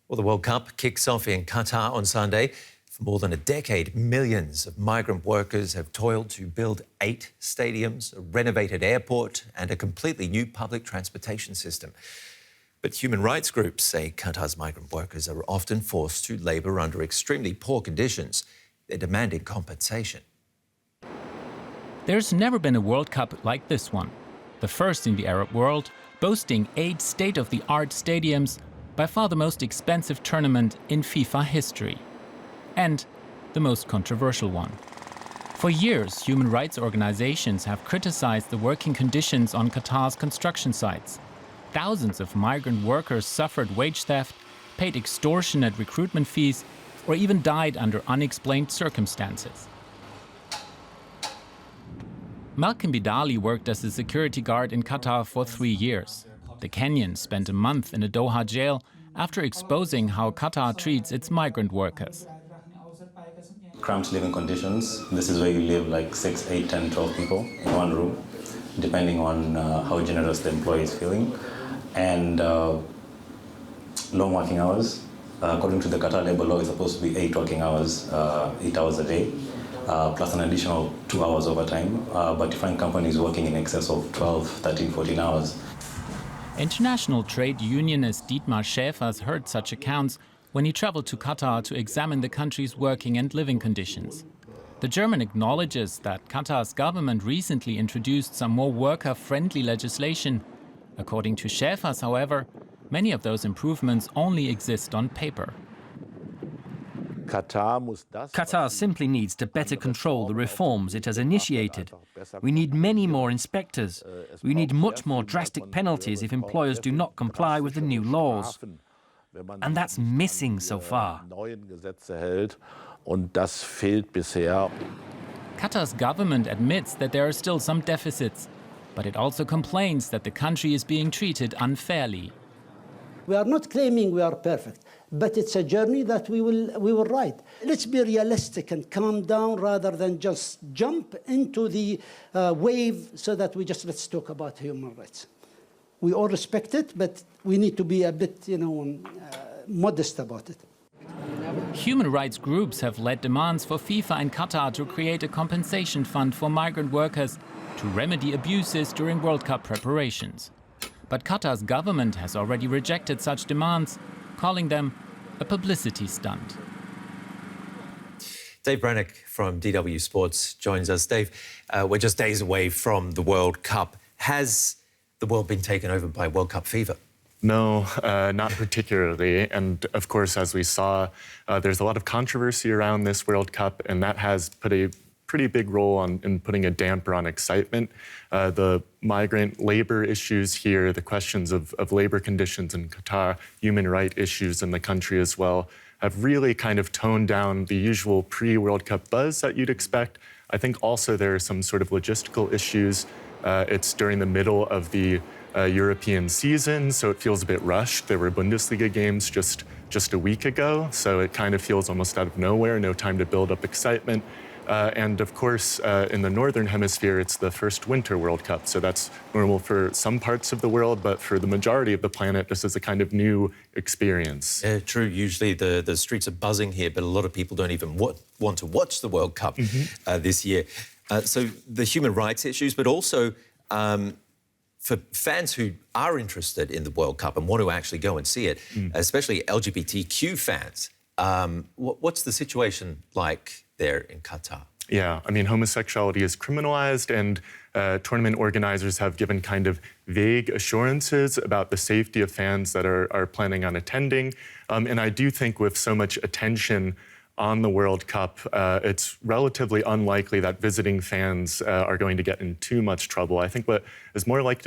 Well, the World Cup kicks off in Qatar on Sunday. For more than a decade, millions of migrant workers have toiled to build 8 stadiums, a renovated airport and a completely new public transportation system. But human rights groups say Qatar's migrant workers are often forced to labour under extremely poor conditions. They're demanding compensation. There's never been a World Cup like this one. The first in the Arab world, boasting 8 state-of-the-art stadiums, by far the most expensive tournament in FIFA history. And the most controversial one. For years, human rights organizations have criticized the working conditions on Qatar's construction sites. Thousands of migrant workers suffered wage theft, paid extortionate recruitment fees, or even died under unexplained circumstances. Malcolm Bidali worked as a security guard in Qatar for 3 years. The Kenyan spent a month in a Doha jail after exposing how Qatar treats its migrant workers. Cramped living conditions. This is where you live like 6, 8, 10, 12 people in one room, depending on how generous the employee is feeling. And long working hours. According to the Qatar labor law, it's supposed to be 8 working hours, 8 hours a day, plus an additional 2 hours overtime. But you find companies working in excess of 12, 13, 14 hours. International trade unionist Dietmar Schäfers heard such accounts when he traveled to Qatar to examine the country's working and living conditions. The German acknowledges that Qatar's government recently introduced some more worker-friendly legislation. According to Schäfers, however, many of those improvements only exist on paper. Qatar simply needs to better control the reforms it has initiated. We need many more inspectors. We need much more drastic penalties if employers do not comply with the new laws. And that's missing so far. Qatar's government admits that there are still some deficits, but it also complains that the country is being treated unfairly. We are not claiming we are perfect, but it's a journey that we will ride. Let's be realistic and calm down rather than just jump into the wave so that let's talk about human rights. We all respect it, but we need to be a bit, modest about it. Human rights groups have led demands for FIFA and Qatar to create a compensation fund for migrant workers to remedy abuses during World Cup preparations. But Qatar's government has already rejected such demands, calling them a publicity stunt. Dave Brannock from DW Sports joins us. Dave, we're just days away from the World Cup. Has the world been taken over by World Cup fever? No, not particularly. And of course, as we saw, there's a lot of controversy around this World Cup, and that has put a pretty big role in putting a damper on excitement. The migrant labor issues here, the questions of labor conditions in Qatar, human rights issues in the country as well, have really kind of toned down the usual pre-World Cup buzz that you'd expect. I think also there are some sort of logistical issues. It's during the middle of the European season, so it feels a bit rushed. There were Bundesliga games just a week ago, so it kind of feels almost out of nowhere, no time to build up excitement. And of course, in the Northern Hemisphere, it's the first Winter World Cup. So that's normal for some parts of the world, but for the majority of the planet, this is a kind of new experience. Yeah, true. Usually the streets are buzzing here, but a lot of people don't even want to watch the World Cup this year. So the human rights issues, but also for fans who are interested in the World Cup and want to actually go and see it, especially LGBTQ fans, what's the situation like there in Qatar? Yeah, I mean, homosexuality is criminalized, and tournament organizers have given kind of vague assurances about the safety of fans that are planning on attending. And I do think with so much attention on the World Cup, it's relatively unlikely that visiting fans are going to get in too much trouble. I think what is more likely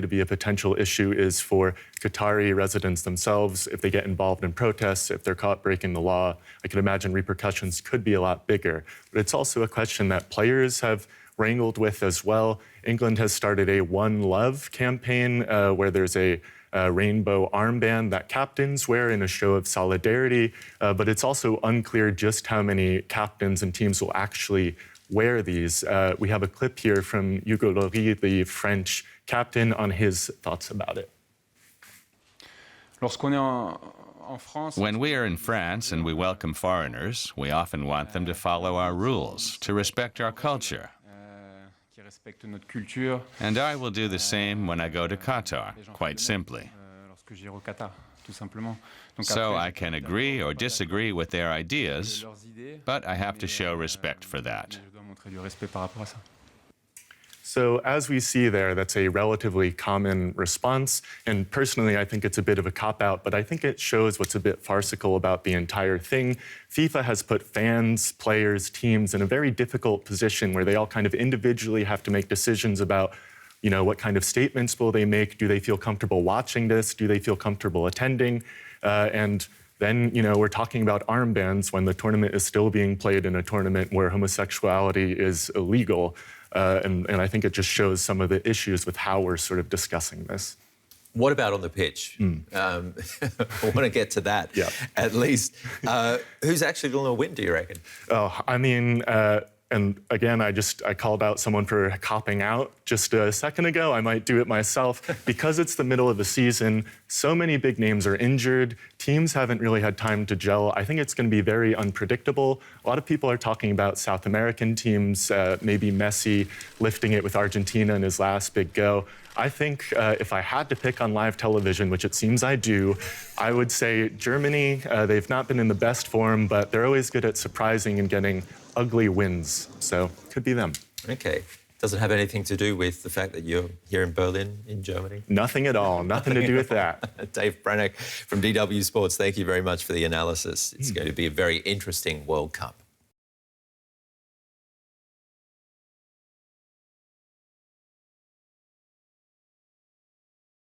to be a potential issue is for Qatari residents themselves. If they get involved in protests, if they're caught breaking the law, I can imagine repercussions could be a lot bigger. But it's also a question that players have wrangled with as well. England has started a One Love campaign where there's a rainbow armband that captains wear in a show of solidarity, but it's also unclear just how many captains and teams will actually wear these. We have a clip here from Hugo Lloris, the French captain, on his thoughts about it. When we are in France and we welcome foreigners, we often want them to follow our rules, to respect our culture. And I will do the same when I go to Qatar, quite simply. So I can agree or disagree with their ideas, but I have to show respect for that. So as we see there, that's a relatively common response. And personally, I think it's a bit of a cop-out, but I think it shows what's a bit farcical about the entire thing. FIFA has put fans, players, teams in a very difficult position where they all kind of individually have to make decisions about, you know, what kind of statements will they make? Do they feel comfortable watching this? Do they feel comfortable attending? And then, you know, we're talking about armbands when the tournament is still being played in a tournament where homosexuality is illegal. And I think it just shows some of the issues with how we're sort of discussing this. What about on the pitch? I want to get to that, at least. Who's actually going to win, do you reckon? Oh, I mean, and again, I called out someone for copping out just a second ago. I might do it myself. Because it's the middle of the season, so many big names are injured. Teams haven't really had time to gel. I think it's going to be very unpredictable. A lot of people are talking about South American teams, maybe Messi lifting it with Argentina in his last big go. I think if I had to pick on live television, which it seems I do, I would say Germany. They've not been in the best form, but they're always good at surprising and getting ugly wins. So could be them. Okay. Does it have anything to do with the fact that you're here in Berlin, in Germany? Nothing at all. Nothing to do with that. Dave Brannock from DW Sports, thank you very much for the analysis. It's going to be a very interesting World Cup.